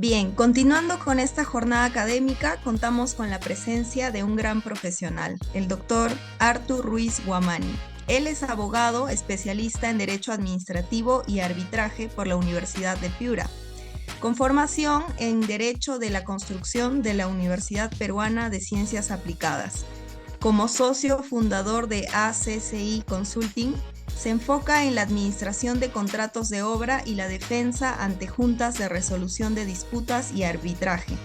Bien, continuando con esta jornada académica, contamos con la presencia de un gran profesional, el doctor Artur Ruiz Guamani. Él es abogado especialista en Derecho Administrativo y Arbitraje por la Universidad de Piura, con formación en Derecho de la Construcción de la Universidad Peruana de Ciencias Aplicadas. Como socio fundador de ACCI Consulting, se enfoca en la administración de contratos de obra y la defensa ante juntas de resolución de disputas y arbitraje.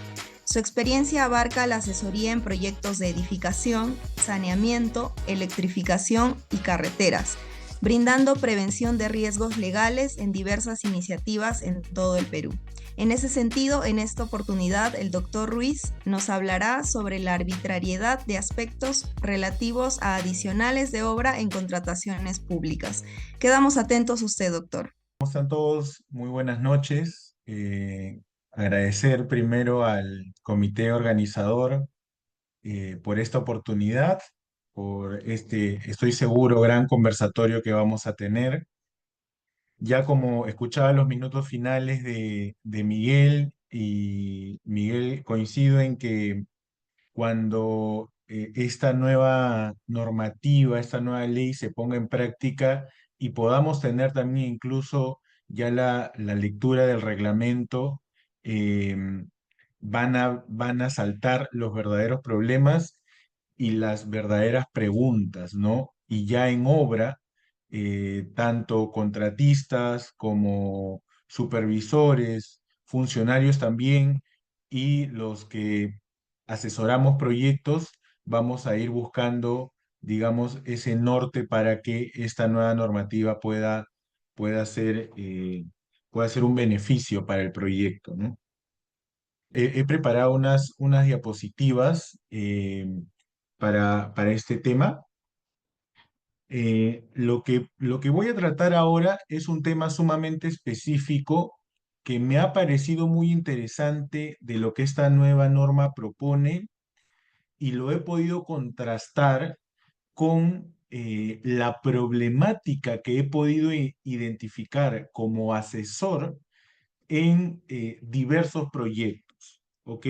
Su experiencia abarca la asesoría en proyectos de edificación, saneamiento, electrificación y carreteras, brindando prevención de riesgos legales en diversas iniciativas en todo el Perú. En ese sentido, en esta oportunidad, el doctor Ruiz nos hablará sobre la arbitrariedad de aspectos relativos a adicionales de obra en contrataciones públicas. Quedamos atentos a usted, doctor. ¿Cómo están todos? Muy buenas noches. Agradecer primero al comité organizador por esta oportunidad, por este, estoy seguro, gran conversatorio que vamos a tener. Ya como escuchaba los minutos finales de Miguel, y Miguel, coincido en que cuando esta nueva normativa, esta nueva ley se ponga en práctica y podamos tener también incluso ya la lectura del reglamento, eh, van a saltar los verdaderos problemas y las verdaderas preguntas, ¿no? Y ya en obra, tanto contratistas como supervisores, funcionarios también, y los que asesoramos proyectos, vamos a ir buscando, digamos, ese norte para que esta nueva normativa pueda ser, pueda ser un beneficio para el proyecto, ¿no? He preparado unas diapositivas para este tema. Lo que voy a tratar ahora es un tema sumamente específico que me ha parecido muy interesante de lo que esta nueva norma propone, y lo he podido contrastar con la problemática que he podido identificar como asesor en diversos proyectos, ¿ok?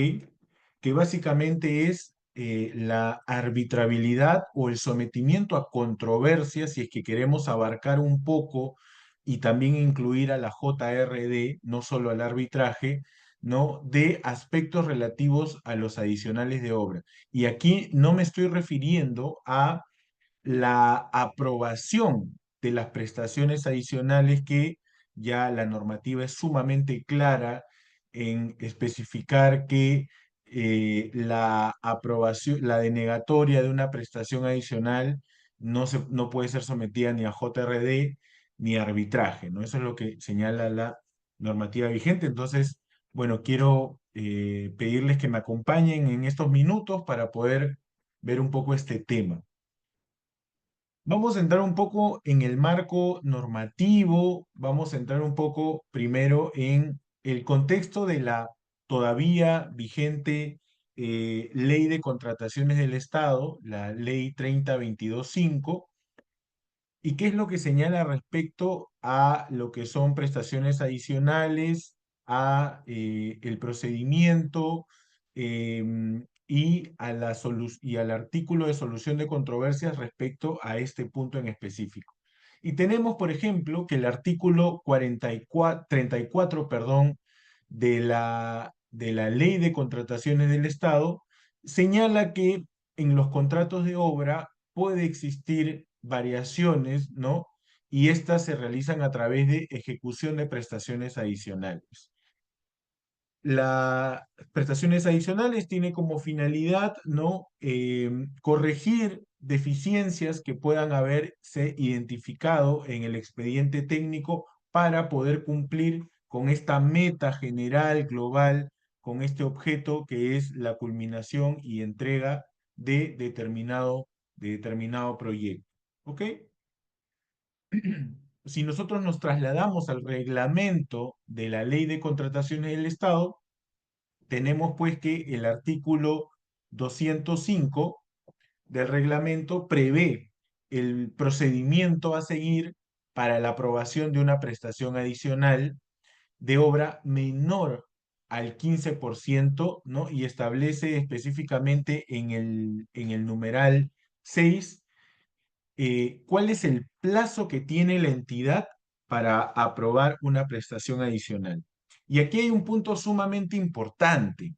Que básicamente es la arbitrabilidad o el sometimiento a controversia, si es que queremos abarcar un poco y también incluir a la JRD, no solo al arbitraje, ¿no? De aspectos relativos a los adicionales de obra. Y aquí no me estoy refiriendo a la aprobación de las prestaciones adicionales, que ya la normativa es sumamente clara en especificar que la aprobación, la denegatoria de una prestación adicional no puede ser sometida ni a JRD ni a arbitraje, ¿no? Eso es lo que señala la normativa vigente. Entonces, bueno, quiero pedirles que me acompañen en estos minutos para poder ver un poco este tema. Vamos a entrar un poco en el marco normativo, vamos a entrar un poco primero en el contexto de la todavía vigente Ley de Contrataciones del Estado, la Ley 3022/5, y qué es lo que señala respecto a lo que son prestaciones adicionales, a el procedimiento, y y al artículo de solución de controversias respecto a este punto en específico. Y tenemos, por ejemplo, que el artículo 34, perdón, de la Ley de Contrataciones del Estado señala que en los contratos de obra puede existir variaciones, ¿no? Y estas se realizan a través de ejecución de prestaciones adicionales. Las prestaciones adicionales tienen como finalidad, ¿no? Corregir deficiencias que puedan haberse identificado en el expediente técnico para poder cumplir con esta meta general, global, con este objeto que es la culminación y entrega de determinado proyecto. ¿Ok? Si nosotros nos trasladamos al reglamento de la Ley de Contrataciones del Estado, tenemos pues que el artículo 205 del reglamento prevé el procedimiento a seguir para la aprobación de una prestación adicional de obra menor al 15%, ¿no? Y establece específicamente en el numeral 6 cuál es el plazo que tiene la entidad para aprobar una prestación adicional. Y aquí hay un punto sumamente importante.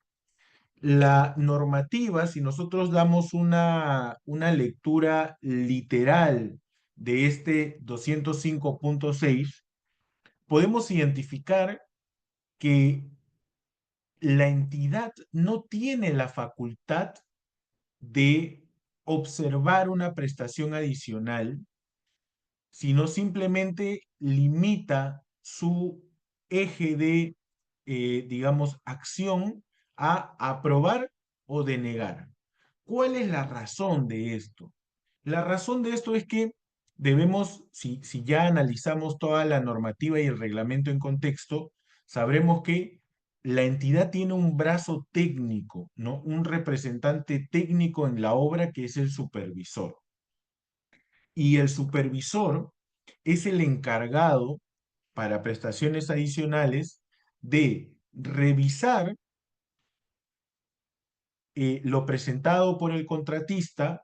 La normativa, si nosotros damos una lectura literal de este 205.6, podemos identificar que la entidad no tiene la facultad de observar una prestación adicional, sino simplemente limita su eje de, digamos, acción a aprobar o denegar. ¿Cuál es la razón de esto? La razón de esto es que debemos, si ya analizamos toda la normativa y el reglamento en contexto, sabremos que la entidad tiene un brazo técnico, ¿no? Un representante técnico en la obra que es el supervisor. Y el supervisor es el encargado para prestaciones adicionales de revisar lo presentado por el contratista,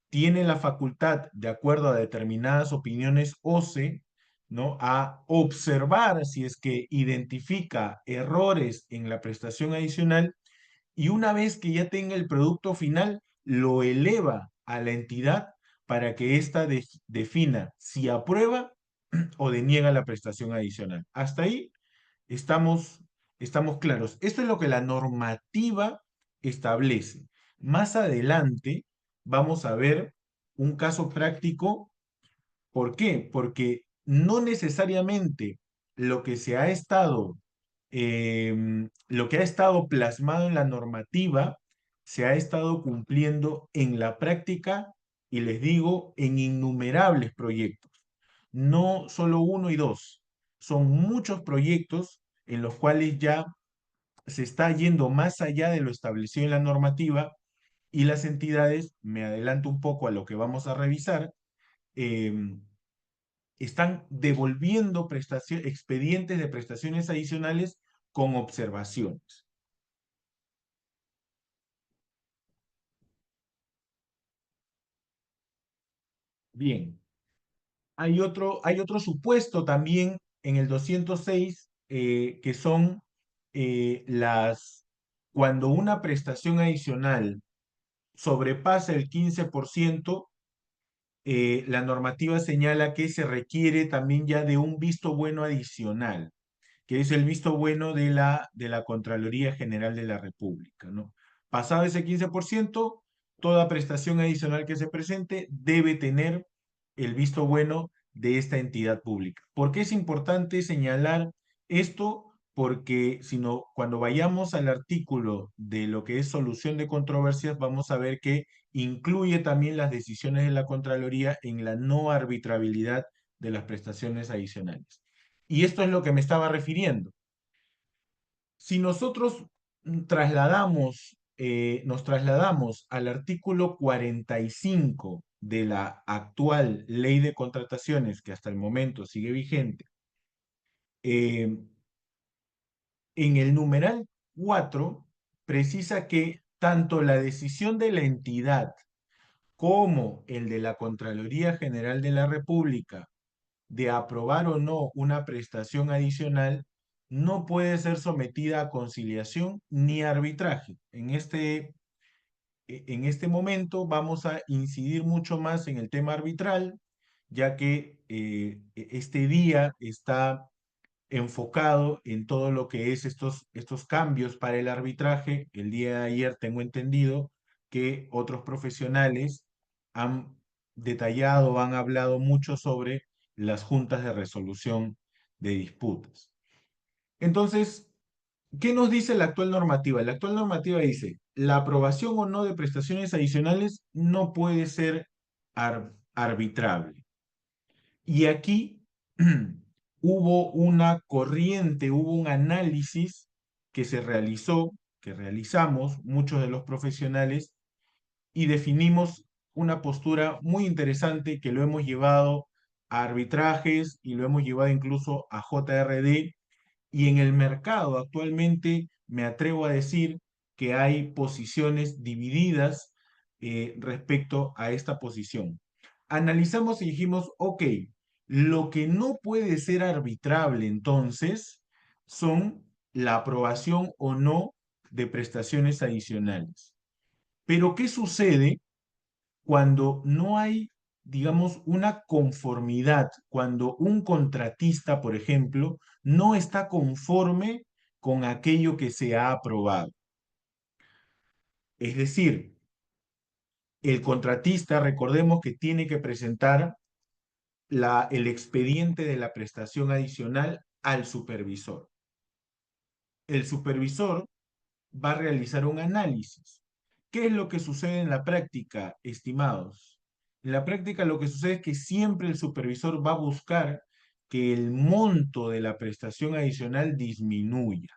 tiene la facultad, de acuerdo a determinadas opiniones OCE, ¿no? A observar si es que identifica errores en la prestación adicional y una vez que ya tenga el producto final, lo eleva a la entidad para que ésta defina si aprueba o deniega la prestación adicional. Hasta ahí estamos, estamos claros. Esto es lo que la normativa establece. Más adelante vamos a ver un caso práctico. ¿Por qué? Porque no necesariamente lo que se ha estado, lo que ha estado plasmado en la normativa se ha estado cumpliendo en la práctica y les digo, en innumerables proyectos. No solo uno y dos, son muchos proyectos en los cuales ya se está yendo más allá de lo establecido en la normativa y las entidades, me adelanto un poco a lo que vamos a revisar, em, están devolviendo expedientes de prestaciones adicionales con observaciones. Bien, hay otro supuesto también en el 206 que son cuando una prestación adicional sobrepasa el 15%, la normativa señala que se requiere también ya de un visto bueno adicional, que es el visto bueno de la Contraloría General de la República, ¿no? Pasado ese 15%, toda prestación adicional que se presente debe tener el visto bueno de esta entidad pública. ¿Por qué es importante señalar esto? Porque cuando vayamos al artículo de lo que es solución de controversias, vamos a ver que incluye también las decisiones de la Contraloría en la no arbitrabilidad de las prestaciones adicionales. Y esto es lo que me estaba refiriendo. Si nosotros nos trasladamos al artículo 45 de la actual ley de contrataciones, que hasta el momento sigue vigente, eh, en el numeral 4 precisa que tanto la decisión de la entidad como el de la Contraloría General de la República de aprobar o no una prestación adicional no puede ser sometida a conciliación ni arbitraje. En este momento vamos a incidir mucho más en el tema arbitral, ya que este día está enfocado en todo lo que es estos cambios para el arbitraje. El día de ayer tengo entendido que otros profesionales han detallado, han hablado mucho sobre las juntas de resolución de disputas. Entonces, ¿qué nos dice la actual normativa? La actual normativa dice, la aprobación o no de prestaciones adicionales no puede ser arbitrable. Y aquí hubo una corriente, hubo un análisis que se realizó, que realizamos muchos de los profesionales y definimos una postura muy interesante que lo hemos llevado a arbitrajes y lo hemos llevado incluso a JRD Y en el mercado actualmente me atrevo a decir que hay posiciones divididas respecto a esta posición. Analizamos y dijimos, ok, lo que no puede ser arbitrable entonces son la aprobación o no de prestaciones adicionales. Pero ¿qué sucede cuando no hay, digamos, una conformidad, cuando un contratista, por ejemplo, no está conforme con aquello que se ha aprobado? Es decir, el contratista, recordemos que tiene que presentar el expediente de la prestación adicional al supervisor. El supervisor va a realizar un análisis. ¿Qué es lo que sucede en la práctica, estimados? En la práctica lo que sucede es que siempre el supervisor va a buscar que el monto de la prestación adicional disminuya.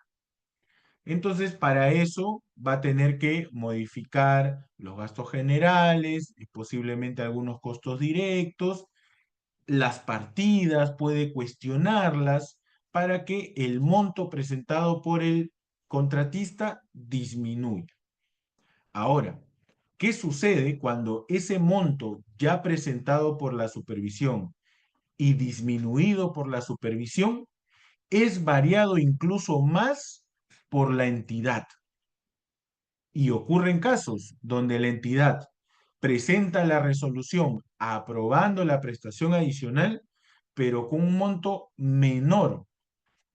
Entonces, para eso va a tener que modificar los gastos generales, posiblemente algunos costos directos, las partidas, puede cuestionarlas para que el monto presentado por el contratista disminuya. Ahora, ¿qué sucede cuando ese monto ya presentado por la supervisión y disminuido por la supervisión es variado incluso más por la entidad? Y ocurren casos donde la entidad presenta la resolución aprobando la prestación adicional, pero con un monto menor.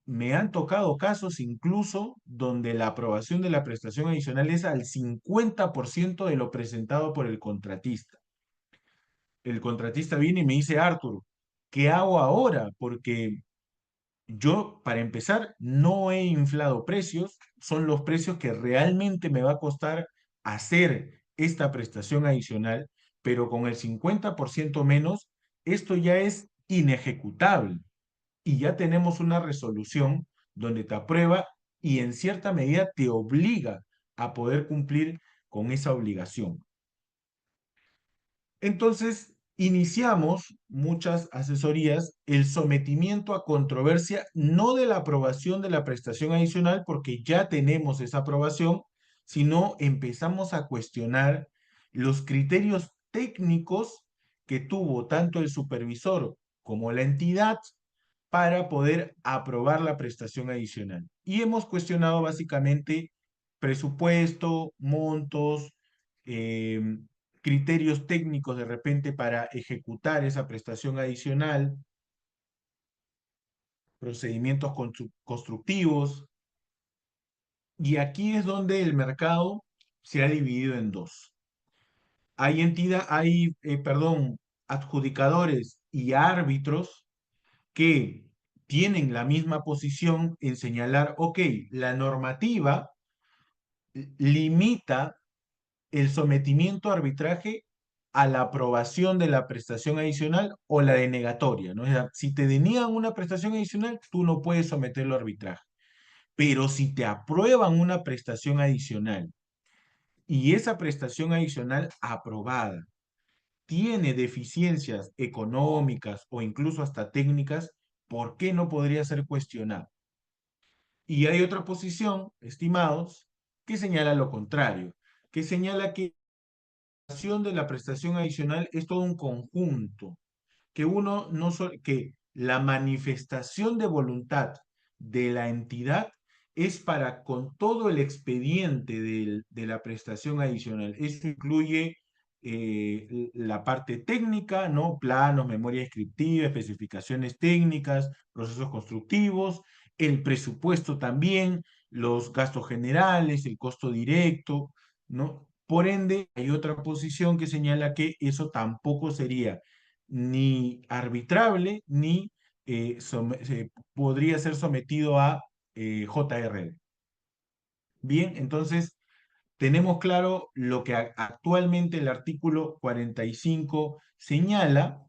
Me han tocado casos incluso donde la aprobación de la prestación adicional es al 50% de lo presentado por el contratista. El contratista viene y me dice, Arthur, ¿qué hago ahora? Porque yo, para empezar, no he inflado precios, son los precios que realmente me va a costar hacer esta prestación adicional, pero con el 50% menos, esto ya es inejecutable y ya tenemos una resolución donde te aprueba y en cierta medida te obliga a poder cumplir con esa obligación. Entonces, iniciamos muchas asesorías el sometimiento a controversia, no de la aprobación de la prestación adicional, porque ya tenemos esa aprobación, sino empezamos a cuestionar los criterios técnicos que tuvo tanto el supervisor como la entidad para poder aprobar la prestación adicional. Y hemos cuestionado básicamente presupuesto, montos, eh, criterios técnicos de repente para ejecutar esa prestación adicional, procedimientos constructivos, y aquí es donde el mercado se ha dividido en dos. Perdón, adjudicadores y árbitros que tienen la misma posición en señalar, ok, la normativa limita el sometimiento a arbitraje a la aprobación de la prestación adicional o la denegatoria, ¿no? O sea, si te deniegan una prestación adicional, tú no puedes someterlo a arbitraje. Pero si te aprueban una prestación adicional y esa prestación adicional aprobada tiene deficiencias económicas o incluso hasta técnicas, ¿por qué no podría ser cuestionada? Y hay otra posición, estimados, que señala lo contrario, que señala que de la prestación adicional es todo un conjunto, que uno no que la manifestación de voluntad de la entidad es para con todo el expediente de la prestación adicional. Eso incluye la parte técnica, ¿no? Planos, memoria descriptiva, especificaciones técnicas, procesos constructivos, el presupuesto también, los gastos generales, el costo directo, ¿no? Por ende, hay otra posición que señala que eso tampoco sería ni arbitrable ni podría ser sometido a JRD. Bien, entonces tenemos claro lo que actualmente el artículo 45 señala.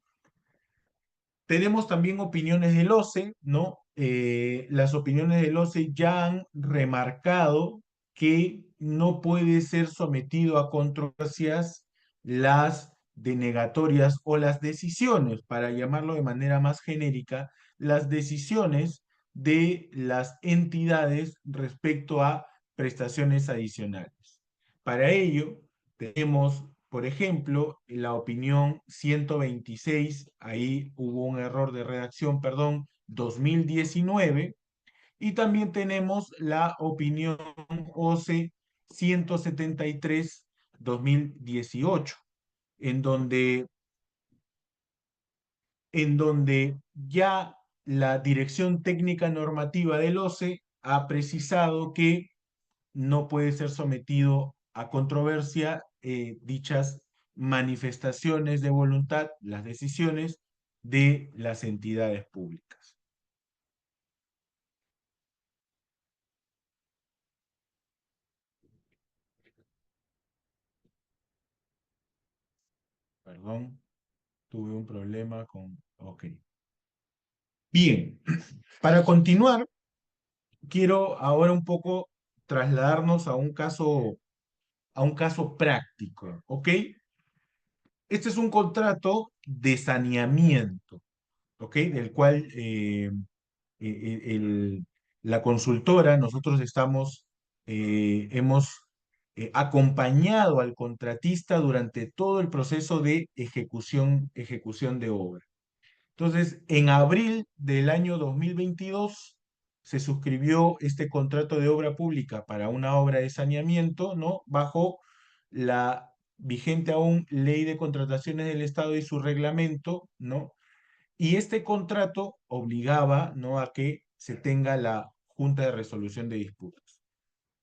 Tenemos también opiniones del OCE, ¿no? Las opiniones del OCE ya han remarcado que no puede ser sometido a controversias las denegatorias o las decisiones, para llamarlo de manera más genérica, las decisiones de las entidades respecto a prestaciones adicionales. Para ello, tenemos, por ejemplo, la opinión 126, ahí hubo un error de redacción, perdón, 2019, y también tenemos la opinión OCE 173, 2018, en donde ya la Dirección Técnica Normativa del OCE ha precisado que no puede ser sometido a controversia dichas manifestaciones de voluntad, las decisiones de las entidades públicas. Perdón, tuve un problema con... Ok. Bien, para continuar, quiero ahora un poco trasladarnos a un caso práctico, ¿ok? Este es un contrato de saneamiento, ¿ok? Del cual la consultora, nosotros hemos acompañado al contratista durante todo el proceso de ejecución de obra. Entonces, en abril del año 2022 se suscribió este contrato de obra pública para una obra de saneamiento, ¿no? Bajo la vigente aún Ley de Contrataciones del Estado y su reglamento, ¿no? Y este contrato obligaba, ¿no?, a que se tenga la Junta de Resolución de Disputas.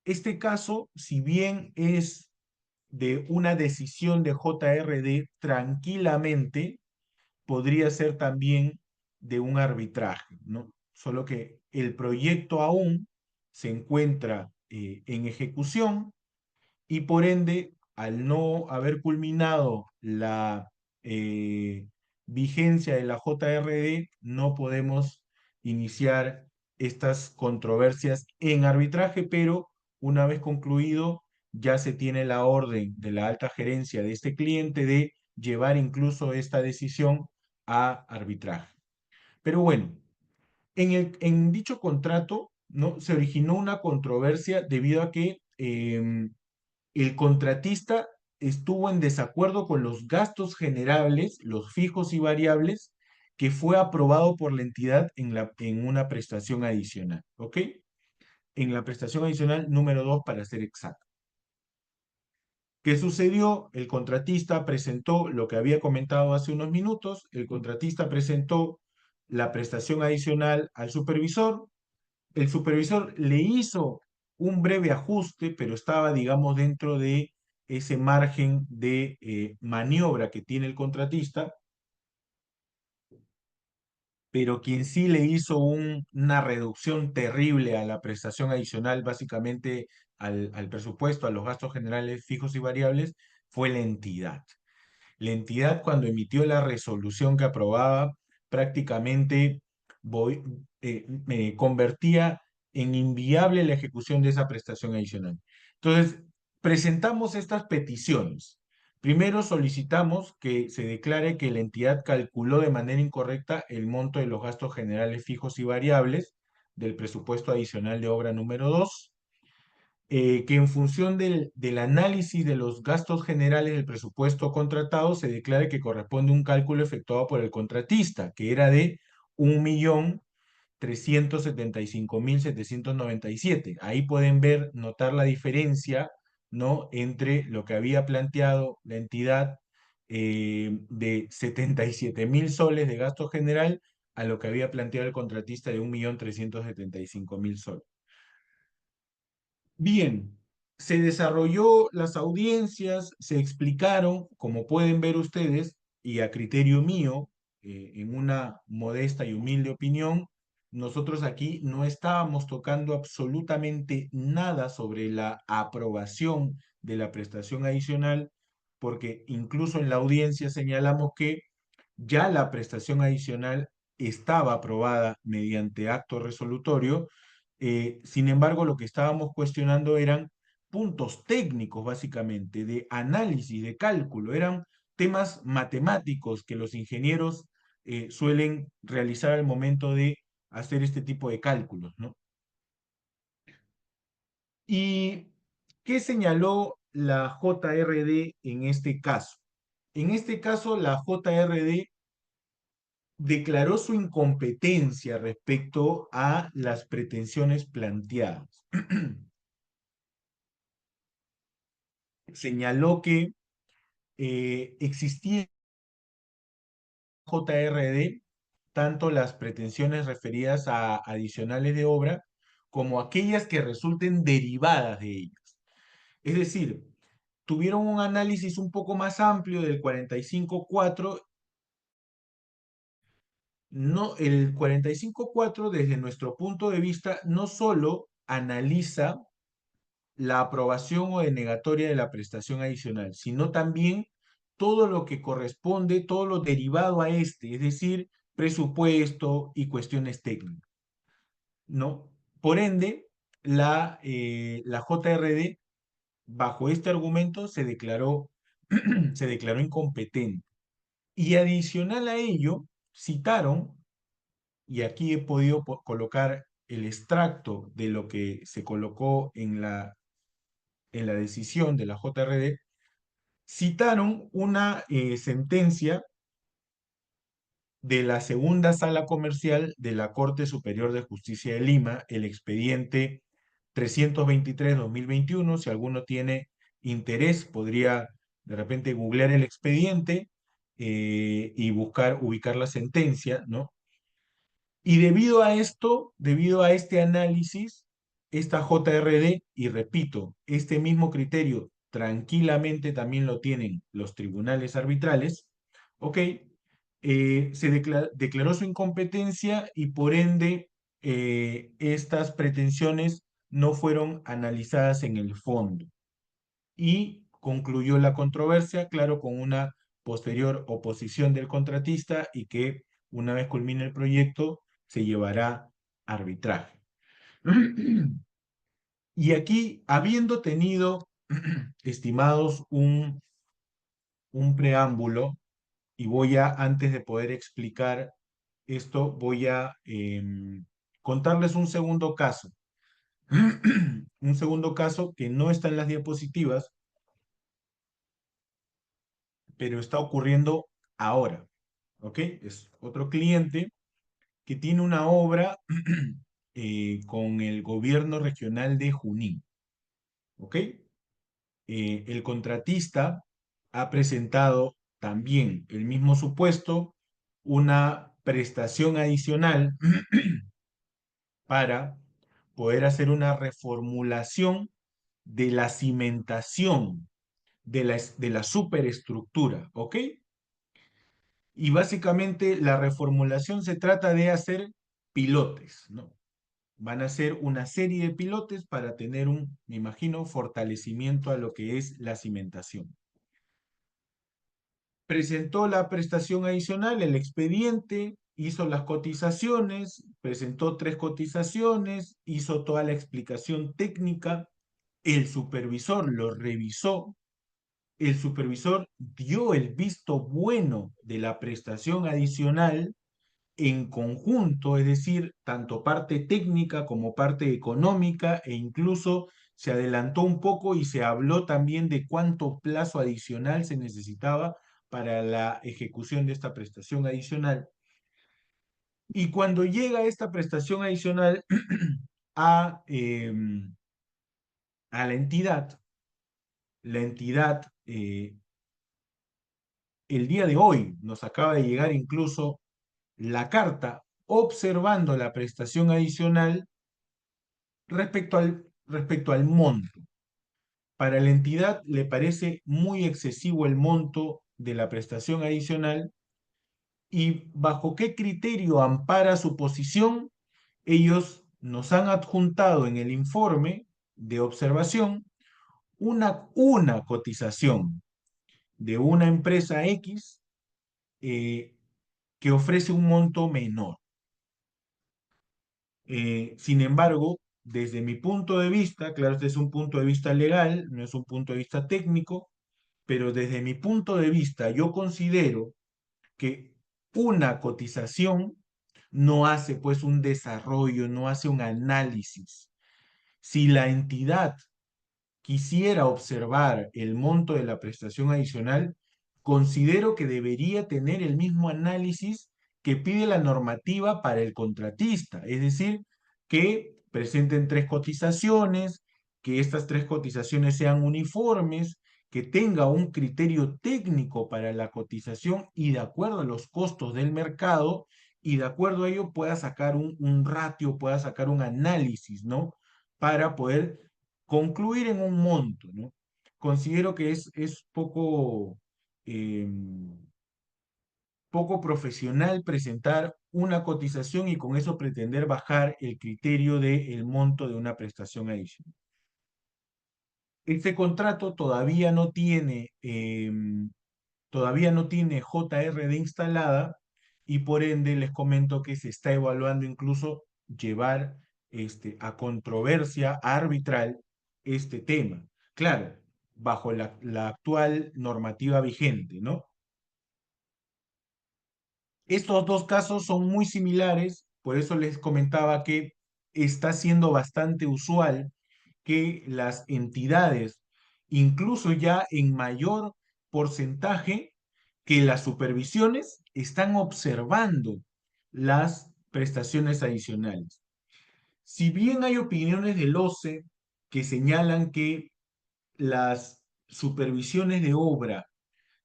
Este caso, si bien es de una decisión de JRD, tranquilamente podría ser también de un arbitraje, ¿no? Solo que el proyecto aún se encuentra en ejecución y por ende, al no haber culminado la eh, vigencia de la JRD, no podemos iniciar estas controversias en arbitraje, pero una vez concluido, ya se tiene la orden de la alta gerencia de este cliente de llevar incluso esta decisión a arbitraje. Pero bueno, en dicho contrato, ¿no?, se originó una controversia debido a que el contratista estuvo en desacuerdo con los gastos generables, los fijos y variables, que fue aprobado por la entidad en una prestación adicional, ¿ok? En la prestación adicional número 2, para ser exacto. ¿Qué sucedió? El contratista presentó lo que había comentado hace unos minutos, el contratista presentó la prestación adicional al supervisor, el supervisor le hizo un breve ajuste, pero estaba, digamos, dentro de ese margen de maniobra que tiene el contratista, pero quien sí le hizo una reducción terrible a la prestación adicional, básicamente al presupuesto, a los gastos generales fijos y variables, fue la entidad. La entidad, cuando emitió la resolución que aprobaba, prácticamente me convertía en inviable la ejecución de esa prestación adicional. Entonces, presentamos estas peticiones. Primero solicitamos que se declare que la entidad calculó de manera incorrecta el monto de los gastos generales fijos y variables del presupuesto adicional de obra número 2, que en función del análisis de los gastos generales del presupuesto contratado se declare que corresponde un cálculo efectuado por el contratista, que era de 1.375.797. Ahí pueden ver, notar la diferencia, ¿no?, entre lo que había planteado la entidad de 77.000 soles de gasto general a lo que había planteado el contratista de 1.375.000 soles. Bien, se desarrolló las audiencias, se explicaron, como pueden ver ustedes, y a criterio mío, en una modesta y humilde opinión, nosotros aquí no estábamos tocando absolutamente nada sobre la aprobación de la prestación adicional, porque incluso en la audiencia señalamos que ya la prestación adicional estaba aprobada mediante acto resolutorio. Sin embargo, lo que estábamos cuestionando eran puntos técnicos, básicamente, de análisis, de cálculo, eran temas matemáticos que los ingenieros suelen realizar al momento de hacer este tipo de cálculos, ¿no? ¿Y qué señaló la JRD en este caso? En este caso, la JRD declaró su incompetencia respecto a las pretensiones planteadas. Señaló que existía en JRD tanto las pretensiones referidas a adicionales de obra como aquellas que resulten derivadas de ellas. Es decir, tuvieron un análisis un poco más amplio del 45.4. No, el 45.4 desde nuestro punto de vista no solo analiza la aprobación o denegatoria de la prestación adicional, sino también todo lo que corresponde, todo lo derivado a este, es decir, presupuesto y cuestiones técnicas, ¿no? Por ende, la JRD, bajo este argumento, se declaró incompetente. Y adicional a ello, citaron, y aquí he podido colocar el extracto de lo que se colocó en la decisión de la JRD, citaron una sentencia de la segunda sala comercial de la Corte Superior de Justicia de Lima, el expediente 323-2021. Si alguno tiene interés, podría de repente googlear el expediente y buscar, ubicar la sentencia, ¿no? Y debido a esto, debido a este análisis, esta JRD, y repito, este mismo criterio tranquilamente también lo tienen los tribunales arbitrales, ¿ok? Se declaró su incompetencia y por ende estas pretensiones no fueron analizadas en el fondo y concluyó la controversia, claro, con una posterior oposición del contratista y que una vez culmine el proyecto se llevará a arbitraje. Y aquí, habiendo tenido, estimados, un preámbulo, y voy a, antes de poder explicar esto, voy a contarles un segundo caso. Un segundo caso que no está en las diapositivas, pero está ocurriendo ahora, ¿ok? Es otro cliente que tiene una obra con el gobierno regional de Junín, ¿ok? El contratista ha presentado también el mismo supuesto, una prestación adicional para poder hacer una reformulación de la cimentación de la superestructura, ¿ok? Y básicamente la reformulación se trata de hacer pilotes, ¿no? Van a hacer una serie de pilotes para tener me imagino, fortalecimiento a lo que es la cimentación. Presentó la prestación adicional, el expediente, hizo las cotizaciones, presentó 3 cotizaciones, hizo toda la explicación técnica, el supervisor lo revisó, el supervisor dio el visto bueno de la prestación adicional en conjunto, es decir, tanto parte técnica como parte económica, e incluso se adelantó un poco y se habló también de cuánto plazo adicional se necesitaba para la ejecución de esta prestación adicional. Y cuando llega esta prestación adicional a, a la entidad el día de hoy nos acaba de llegar incluso la carta observando la prestación adicional respecto al monto. Para la entidad le parece muy excesivo el monto de la prestación adicional y bajo qué criterio ampara su posición, ellos nos han adjuntado en el informe de observación una cotización de una empresa X eh, que ofrece un monto menor. Sin embargo, desde mi punto de vista, claro, este es un punto de vista legal, no es un punto de vista técnico, pero desde mi punto de vista yo considero que una cotización no hace pues un desarrollo, no hace un análisis. Si la entidad quisiera observar el monto de la prestación adicional, considero que debería tener el mismo análisis que pide la normativa para el contratista, es decir, que presenten tres cotizaciones, que estas tres cotizaciones sean uniformes, que tenga un criterio técnico para la cotización y de acuerdo a los costos del mercado, y de acuerdo a ello pueda sacar un ratio, pueda sacar un análisis, ¿no? Para poder concluir en un monto, ¿no? Considero que es eh, poco profesional presentar una cotización y con eso pretender bajar el criterio del monto de una prestación adicional. Este contrato todavía no tiene JRD instalada y por ende les comento que se está evaluando incluso llevar a controversia arbitral este tema. Claro, bajo la actual normativa vigente, ¿no? Estos dos casos son muy similares, por eso les comentaba que está siendo bastante usual que las entidades, incluso ya en mayor porcentaje, que las supervisiones están observando las prestaciones adicionales. Si bien hay opiniones del OCE que señalan que las supervisiones de obra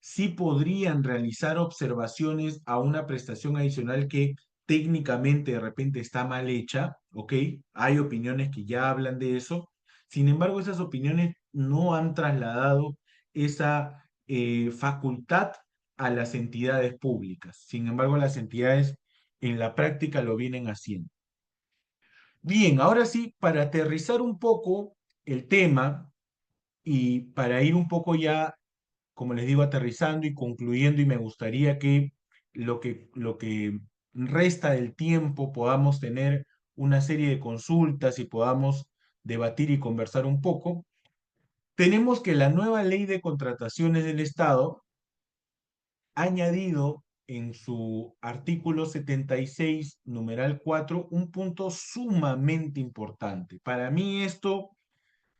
sí podrían realizar observaciones a una prestación adicional que técnicamente de repente está mal hecha, ¿ok? Hay opiniones que ya hablan de eso. Sin embargo, esas opiniones no han trasladado esa facultad a las entidades públicas. Sin embargo, las entidades en la práctica lo vienen haciendo. Bien, ahora sí, para aterrizar un poco el tema y para ir un poco ya como les digo, aterrizando y concluyendo, y me gustaría que lo que resta del tiempo podamos tener una serie de consultas y podamos debatir y conversar un poco. Tenemos que la nueva ley de contrataciones del Estado ha añadido en su artículo 76, numeral 4, un punto sumamente importante. Para mí esto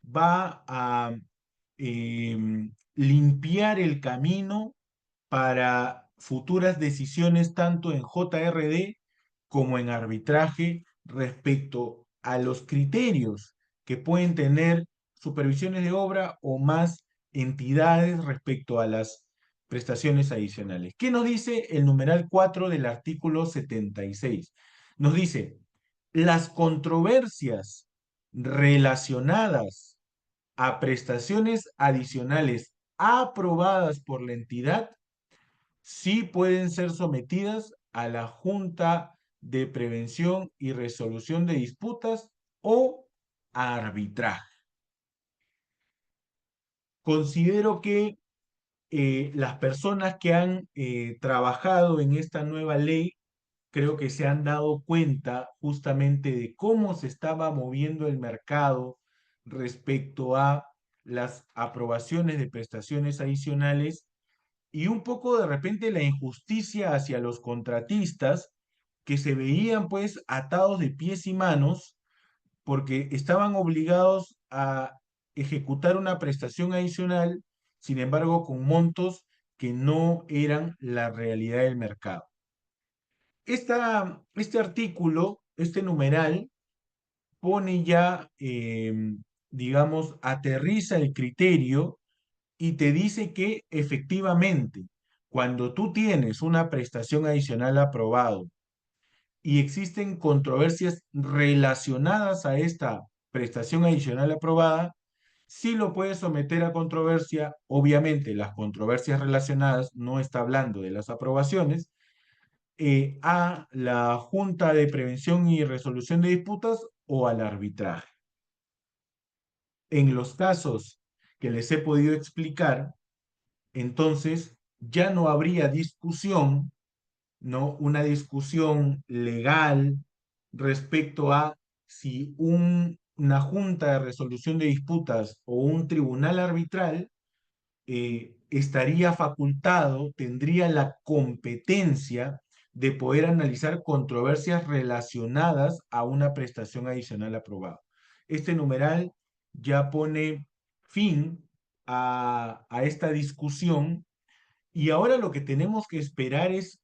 va a limpiar el camino para futuras decisiones tanto en JRD como en arbitraje respecto a los criterios que pueden tener supervisiones de obra o más entidades respecto a las prestaciones adicionales. ¿Qué nos dice el numeral 4 del artículo 76? Nos dice, las controversias relacionadas a prestaciones adicionales aprobadas por la entidad sí pueden ser sometidas a la Junta de Prevención y Resolución de Disputas o a arbitraje. Considero que las personas que han trabajado en esta nueva ley creo que se han dado cuenta justamente de cómo se estaba moviendo el mercado respecto a las aprobaciones de prestaciones adicionales y un poco de repente la injusticia hacia los contratistas que se veían pues atados de pies y manos porque estaban obligados a ejecutar una prestación adicional, sin embargo con montos que no eran la realidad del mercado. Este artículo, este numeral, pone ya, digamos, aterriza el criterio y te dice que efectivamente, cuando tú tienes una prestación adicional aprobado y existen controversias relacionadas a esta prestación adicional aprobada, sí lo puedes someter a controversia. Obviamente, las controversias relacionadas no está hablando de las aprobaciones, a la Junta de Prevención y Resolución de Disputas o al arbitraje. En los casos que les he podido explicar, entonces ya no habría discusión, ¿no? Una discusión legal respecto a si una junta de resolución de disputas o un tribunal arbitral estaría facultado, tendría la competencia de poder analizar controversias relacionadas a una prestación adicional aprobada. Este numeral ya pone fin a esta discusión y ahora lo que tenemos que esperar es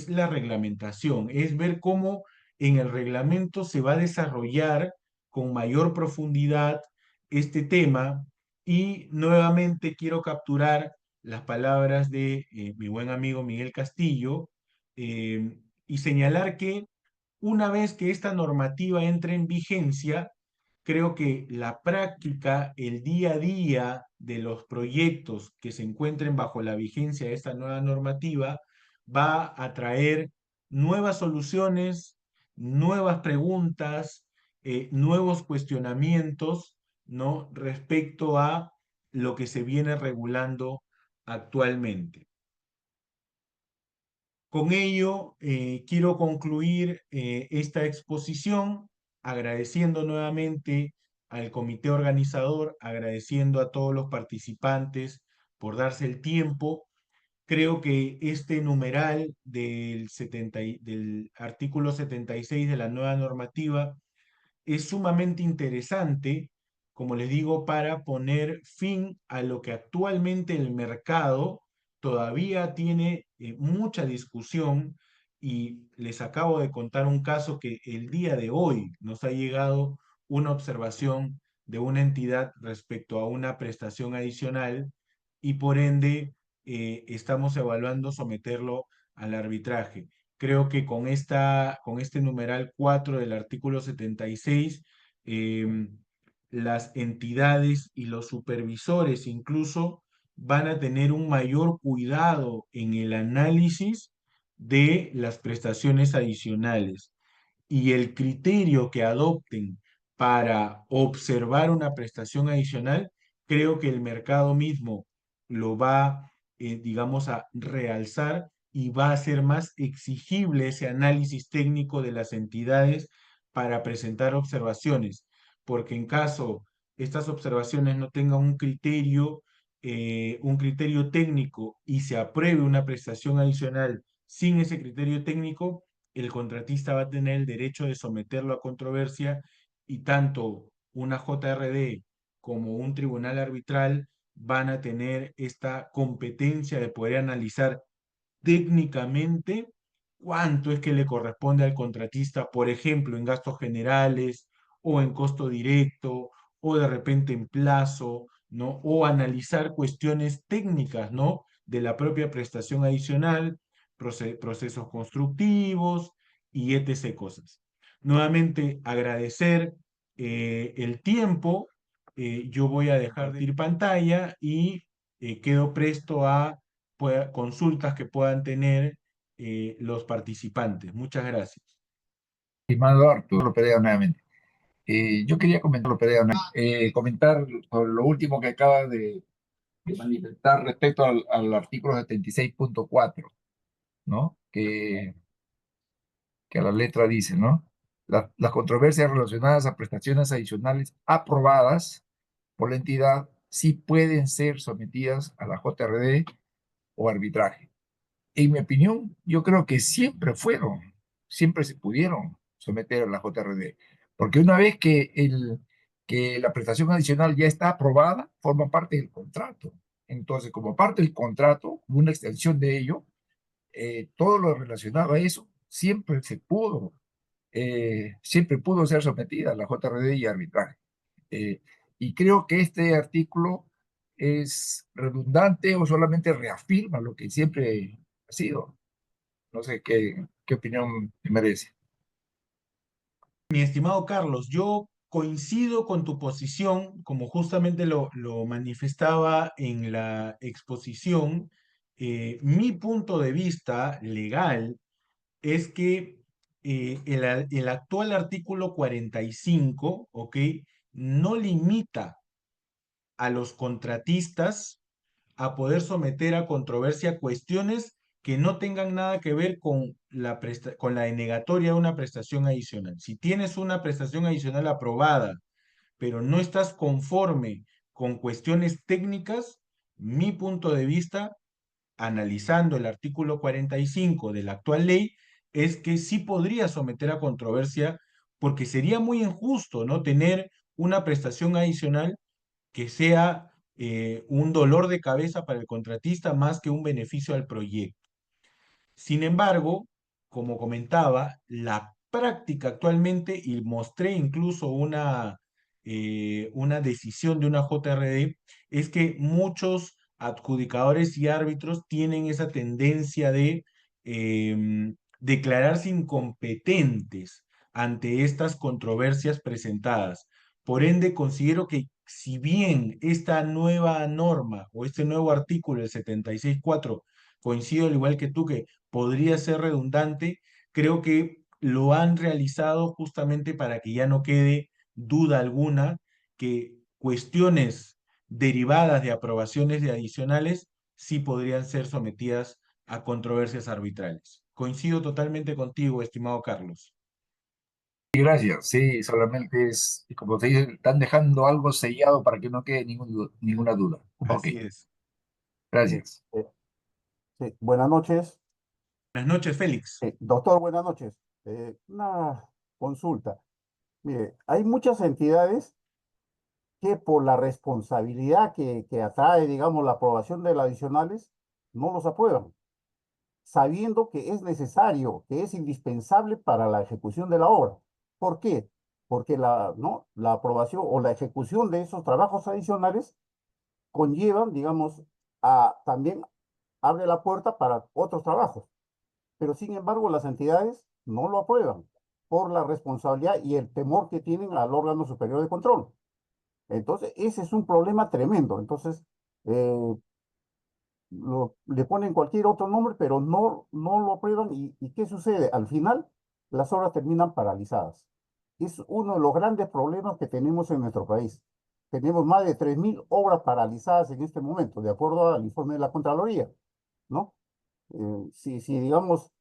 la reglamentación, es ver cómo en el reglamento se va a desarrollar con mayor profundidad este tema. Y nuevamente quiero capturar las palabras de mi buen amigo Miguel Castillo, y señalar que una vez que esta normativa entre en vigencia, creo que la práctica, el día a día de los proyectos que se encuentren bajo la vigencia de esta nueva normativa va a traer nuevas soluciones, nuevas preguntas, nuevos cuestionamientos, ¿no? Respecto a lo que se viene regulando actualmente. Con ello, quiero concluir esta exposición agradeciendo nuevamente al comité organizador, agradeciendo a todos los participantes por darse el tiempo. Creo que este numeral del artículo 76 de la nueva normativa es sumamente interesante, como les digo, para poner fin a lo que actualmente el mercado todavía tiene mucha discusión. Y les acabo de contar un caso que el día de hoy nos ha llegado una observación de una entidad respecto a una prestación adicional y por ende estamos evaluando someterlo al arbitraje. Creo que con este numeral 4 del artículo 76, las entidades y los supervisores incluso van a tener un mayor cuidado en el análisis de las prestaciones adicionales y el criterio que adopten para observar una prestación adicional, creo que el mercado mismo lo va, digamos, a realzar y va a ser más exigible ese análisis técnico de las entidades para presentar observaciones, porque en caso estas observaciones no tengan un criterio técnico y se apruebe una prestación adicional sin ese criterio técnico, el contratista va a tener el derecho de someterlo a controversia y tanto una JRD como un tribunal arbitral van a tener esta competencia de poder analizar técnicamente cuánto es que le corresponde al contratista, por ejemplo, en gastos generales o en costo directo o de repente en plazo, ¿no? O analizar cuestiones técnicas, ¿no? De la propia prestación adicional, procesos constructivos y etc. cosas. Nuevamente agradecer el tiempo. Yo voy a dejar de ir pantalla y quedo presto a consultas que puedan tener los participantes. Muchas gracias. Estimado Arturo Perea nuevamente. Yo quería comentar sobre lo último que acaba de manifestar respecto al artículo 76.4, ¿no? Que a la letra dice, ¿no? Las controversias relacionadas a prestaciones adicionales aprobadas por la entidad sí pueden ser sometidas a la JRD o arbitraje. En mi opinión, yo creo que siempre se pudieron someter a la JRD, porque una vez que la prestación adicional ya está aprobada, forma parte del contrato. Entonces, como parte del contrato, una extensión de ello, todo lo relacionado a eso siempre pudo ser sometida a la JRD y arbitraje. Eh, y creo que este artículo es redundante o solamente reafirma lo que siempre ha sido. No sé qué opinión te merece. Mi estimado Carlos, yo coincido con tu posición, como justamente lo manifestaba en la exposición. Mi punto de vista legal es que el actual artículo 45, ¿ok? No limita a los contratistas a poder someter a controversia cuestiones que no tengan nada que ver con con la denegatoria de una prestación adicional. Si tienes una prestación adicional aprobada, pero no estás conforme con cuestiones técnicas, mi punto de vista, analizando el artículo 45 de la actual ley, es que sí podría someter a controversia porque sería muy injusto, ¿no? Tener una prestación adicional que sea un dolor de cabeza para el contratista más que un beneficio al proyecto. Sin embargo, como comentaba, la práctica actualmente, y mostré incluso una decisión de una JRD, es que muchos adjudicadores y árbitros tienen esa tendencia de declararse incompetentes ante estas controversias presentadas. Por ende, considero que si bien esta nueva norma o este nuevo artículo, el 76.4, coincido al igual que tú que podría ser redundante, creo que lo han realizado justamente para que ya no quede duda alguna que cuestiones derivadas de aprobaciones de adicionales sí podrían ser sometidas a controversias arbitrales. Coincido totalmente contigo, estimado Carlos. Y gracias, sí, solamente es, y como te dije, están dejando algo sellado para que no quede ninguna duda. Ok, Así es. gracias. Eh, sí, buenas noches. Buenas noches, Félix. Doctor, buenas noches. Una consulta. Mire, hay muchas entidades que por la responsabilidad que atrae, digamos, la aprobación de las adicionales, no los aprueban, sabiendo que es necesario, que es indispensable para la ejecución de la obra. ¿Por qué? Porque ¿no? La aprobación o la ejecución de esos trabajos adicionales conllevan, digamos, también abre la puerta para otros trabajos. Pero sin embargo las entidades no lo aprueban por la responsabilidad y el temor que tienen al órgano superior de control. Entonces, ese es un problema tremendo. Entonces, eh, le ponen cualquier otro nombre, pero no lo aprueban. ¿Y qué sucede? Al final, las obras terminan paralizadas. Es uno de los grandes problemas que tenemos en nuestro país. Tenemos más de 3.000 obras paralizadas en este momento, de acuerdo al informe de la Contraloría, ¿no? Si digamos,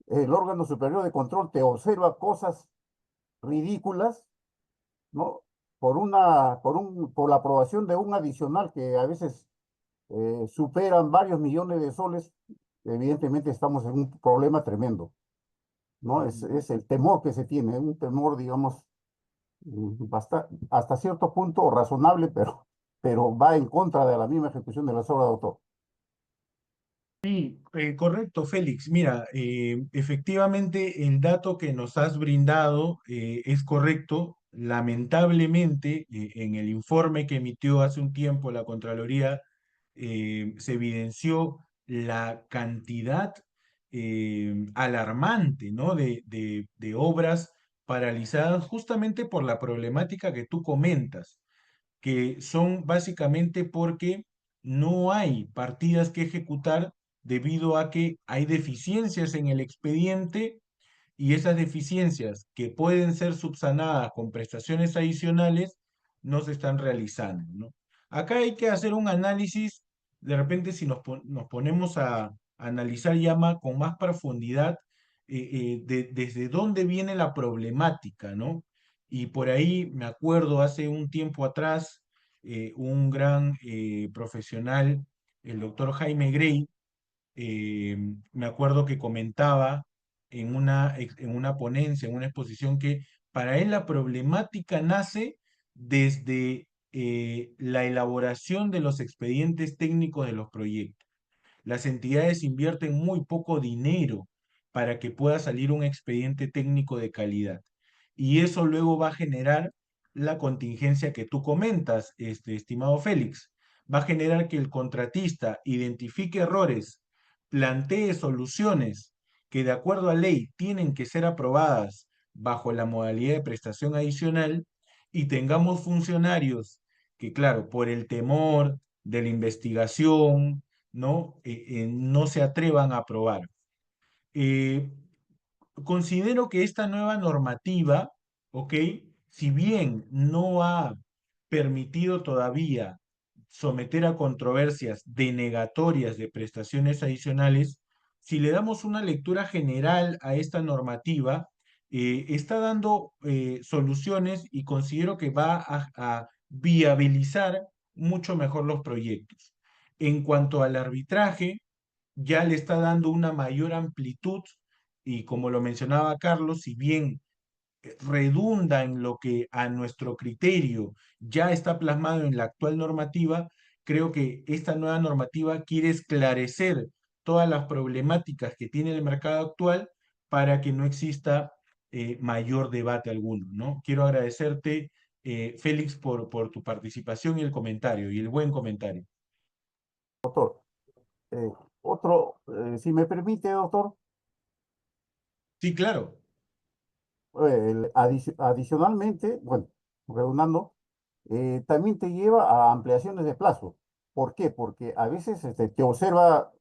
el órgano superior de control te observa cosas ridículas, ¿no? Por la aprobación de un adicional que a veces superan varios millones de soles, evidentemente estamos en un problema tremendo, ¿no? Es el temor que se tiene, un temor, digamos, hasta cierto punto razonable, pero va en contra de la misma ejecución de las obras de autor. Sí, correcto, Félix. Mira, efectivamente el dato que nos has brindado es correcto. Lamentablemente, en el informe que emitió hace un tiempo la Contraloría, se evidenció la cantidad alarmante, ¿no? de obras paralizadas justamente por la problemática que tú comentas, que son básicamente porque no hay partidas que ejecutar debido a que hay deficiencias en el expediente y esas deficiencias que pueden ser subsanadas con prestaciones adicionales no se están realizando, ¿no? Acá hay que hacer un análisis, de repente si nos ponemos a analizar ya con más profundidad desde dónde viene la problemática, ¿no? Y por ahí me acuerdo hace un tiempo atrás, un gran profesional, el doctor Jaime Grey, eh, me acuerdo que comentaba en una ponencia, en una exposición, que para él la problemática nace desde la elaboración de los expedientes técnicos de los proyectos. Las entidades invierten muy poco dinero para que pueda salir un expediente técnico de calidad. Y eso luego va a generar la contingencia que tú comentas, estimado Félix. Va a generar que el contratista identifique errores, plantee soluciones que de acuerdo a ley tienen que ser aprobadas bajo la modalidad de prestación adicional y tengamos funcionarios que, claro, por el temor de la investigación, ¿no? No se atrevan a aprobar. Eh, Considero que esta nueva normativa, ¿ok? Si bien no ha permitido todavía someter a controversias denegatorias de prestaciones adicionales, si le damos una lectura general a esta normativa, está dando soluciones y considero que va a viabilizar mucho mejor los proyectos. En cuanto al arbitraje, ya le está dando una mayor amplitud y como lo mencionaba Carlos, si bien redunda en lo que a nuestro criterio ya está plasmado en la actual normativa, creo que esta nueva normativa quiere esclarecer todas las problemáticas que tiene el mercado actual para que no exista mayor debate alguno, ¿no? Quiero agradecerte, Félix, por tu participación y el comentario, y el buen comentario. Eh, otro, si me permite, doctor, Sí, claro, adicionalmente, bueno, redundando, también te lleva a ampliaciones de plazo. ¿Por qué? Porque a veces te observa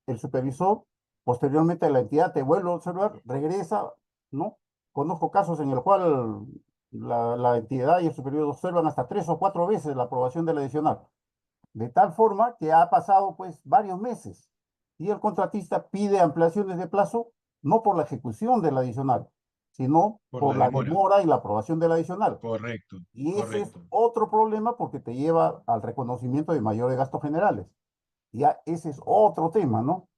el supervisor, posteriormente la entidad te vuelve a observar, regresa, ¿no? Conozco casos en el cual la entidad y el supervisor observan hasta 3 o 4 veces la aprobación del adicional, de tal forma que ha pasado pues varios meses y el contratista pide ampliaciones de plazo no por la ejecución del adicional, sino por por la la demora. demora y la aprobación del adicional. Correcto, Y ese es correcto. otro problema porque te lleva al reconocimiento de mayores gastos generales. Ya ese es otro tema, ¿no?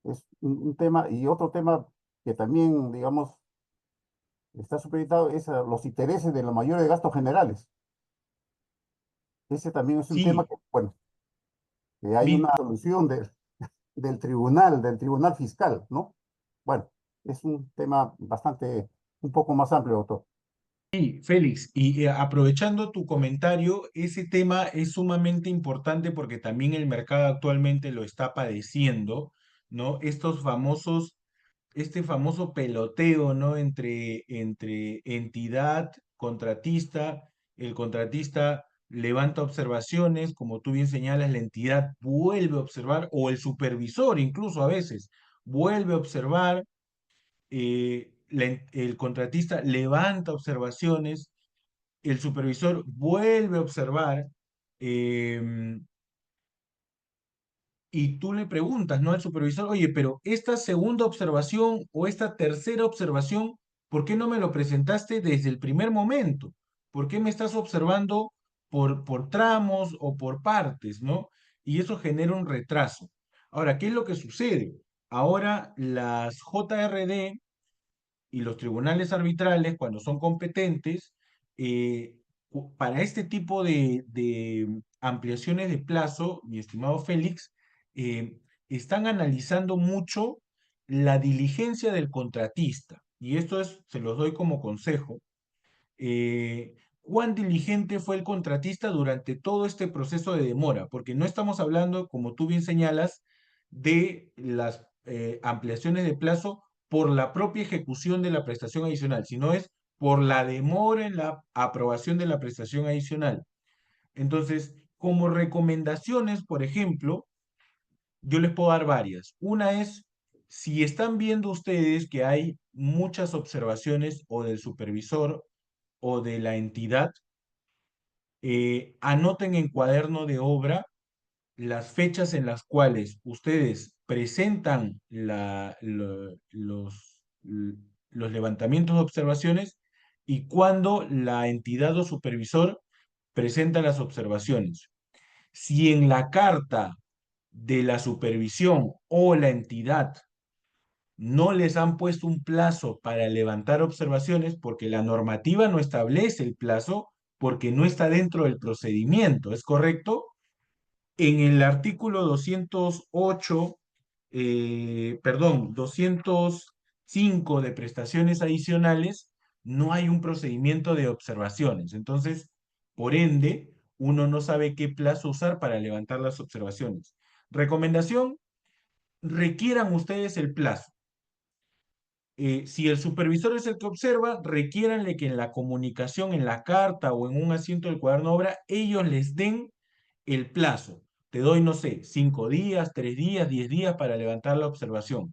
Es un tema y otro tema que también, digamos, está supeditado es a los intereses de los mayores gastos generales. Ese también es un tema Sí, que, bueno, que hay una mi, solución del tribunal fiscal, ¿no? Bueno, es un tema bastante, un poco más amplio, doctor. Sí, Félix, y aprovechando tu comentario, ese tema es sumamente importante porque también el mercado actualmente lo está padeciendo, ¿no? Este famoso peloteo, ¿no? Entre entidad, contratista, el contratista levanta observaciones, como tú bien señalas, la entidad vuelve a observar, o el supervisor incluso a veces vuelve a observar, el contratista levanta observaciones, el supervisor vuelve a observar, em, y tú le preguntas, ¿no? Al supervisor, oye, pero esta segunda observación o esta tercera observación, ¿por qué no me lo presentaste desde el primer momento? ¿Por qué me estás observando por tramos o por partes, ¿no? Y eso genera un retraso. Ahora, ¿qué es lo que sucede? Ahora las JRD y los tribunales arbitrales, cuando son competentes, para este tipo de ampliaciones de plazo, mi estimado Félix, eh, están analizando mucho la diligencia del contratista. Y esto se los doy como consejo. ¿Cuán diligente fue el contratista durante todo este proceso de demora? Porque no estamos hablando, como tú bien señalas, de las ampliaciones de plazo por la propia ejecución de la prestación adicional, sino es por la demora en la aprobación de la prestación adicional. Entonces, como recomendaciones, por ejemplo, yo les puedo dar varias. Una es, si están viendo ustedes que hay muchas observaciones o del supervisor o de la entidad, anoten en cuaderno de obra las fechas en las cuales ustedes presentan los levantamientos de observaciones y cuando la entidad o supervisor presenta las observaciones. Si en la carta de la supervisión o la entidad no les han puesto un plazo para levantar observaciones porque la normativa no establece el plazo porque no está dentro del procedimiento, ¿es correcto? En el artículo 208, perdón, 205 de prestaciones adicionales, no hay un procedimiento de observaciones. Entonces, por ende, uno no sabe qué plazo usar para levantar las observaciones. Recomendación, requieran ustedes el plazo. Si el supervisor es el que observa, requiéranle que en la comunicación, en la carta o en un asiento del cuaderno de obra, ellos les den el plazo. Te doy, no sé, 5 días, 3 días, 10 días para levantar la observación.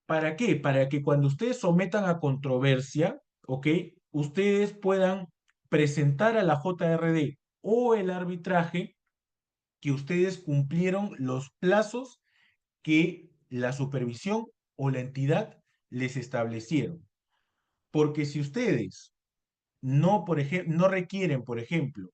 ¿Para qué? Para que cuando ustedes sometan a controversia, ¿ok? Ustedes puedan presentar a la JRD o el arbitraje que ustedes cumplieron los plazos que la supervisión o la entidad les establecieron. Porque si ustedes no, no requieren, por ejemplo,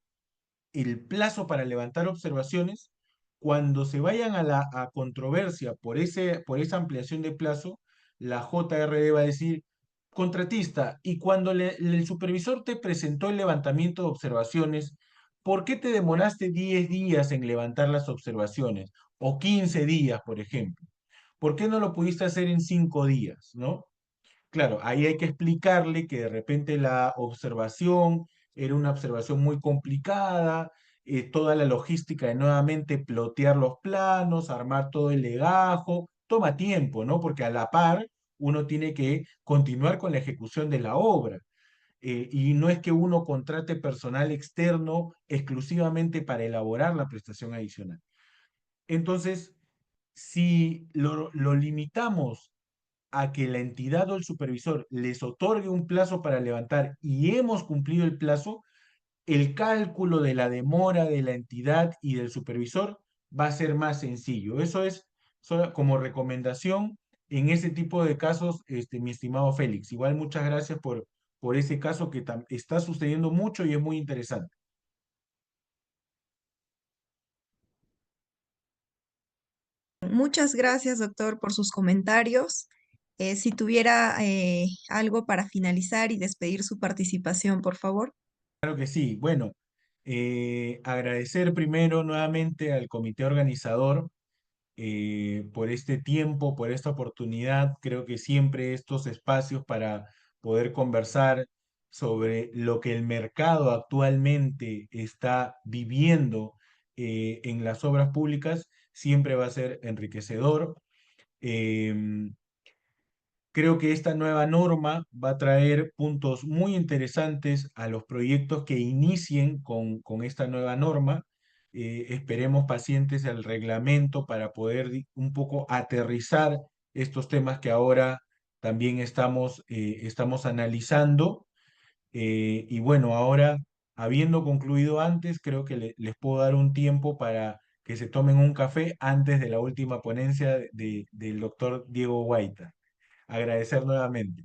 el plazo para levantar observaciones, cuando se vayan a controversia por esa ampliación de plazo, la JRD va a decir, contratista, y cuando el supervisor te presentó el levantamiento de observaciones, ¿por qué te demoraste 10 días en levantar las observaciones? O 15 días, por ejemplo. ¿Por qué no lo pudiste hacer en 5 días, no? Claro, ahí hay que explicarle que de repente la observación era una observación muy complicada, toda la logística de nuevamente plotear los planos, armar todo el legajo, toma tiempo, ¿no? Porque a la par uno tiene que continuar con la ejecución de la obra. Y no es que uno contrate personal externo exclusivamente para elaborar la prestación adicional. Entonces, si lo limitamos a que la entidad o el supervisor les otorgue un plazo para levantar y hemos cumplido el plazo, el cálculo de la demora de la entidad y del supervisor va a ser más sencillo. Eso es solo como recomendación en ese tipo de casos, mi estimado Félix. Igual muchas gracias por ese caso que está sucediendo mucho y es muy interesante. Muchas gracias, doctor, por sus comentarios. Si tuviera algo para finalizar y despedir su participación, por favor. Claro que sí. Bueno, agradecer primero nuevamente al comité organizador por este tiempo, por esta oportunidad. Creo que siempre estos espacios para poder conversar sobre lo que el mercado actualmente está viviendo en las obras públicas siempre va a ser enriquecedor. Em, Creo que esta nueva norma va a traer puntos muy interesantes a los proyectos que inicien con esta nueva norma. Esperemos pacientes al reglamento para poder un poco aterrizar estos temas que ahora también estamos analizando. Y bueno, ahora, habiendo concluido antes, creo que les puedo dar un tiempo para que se tomen un café antes de la última ponencia del doctor Diego Guaita. Agradecer nuevamente.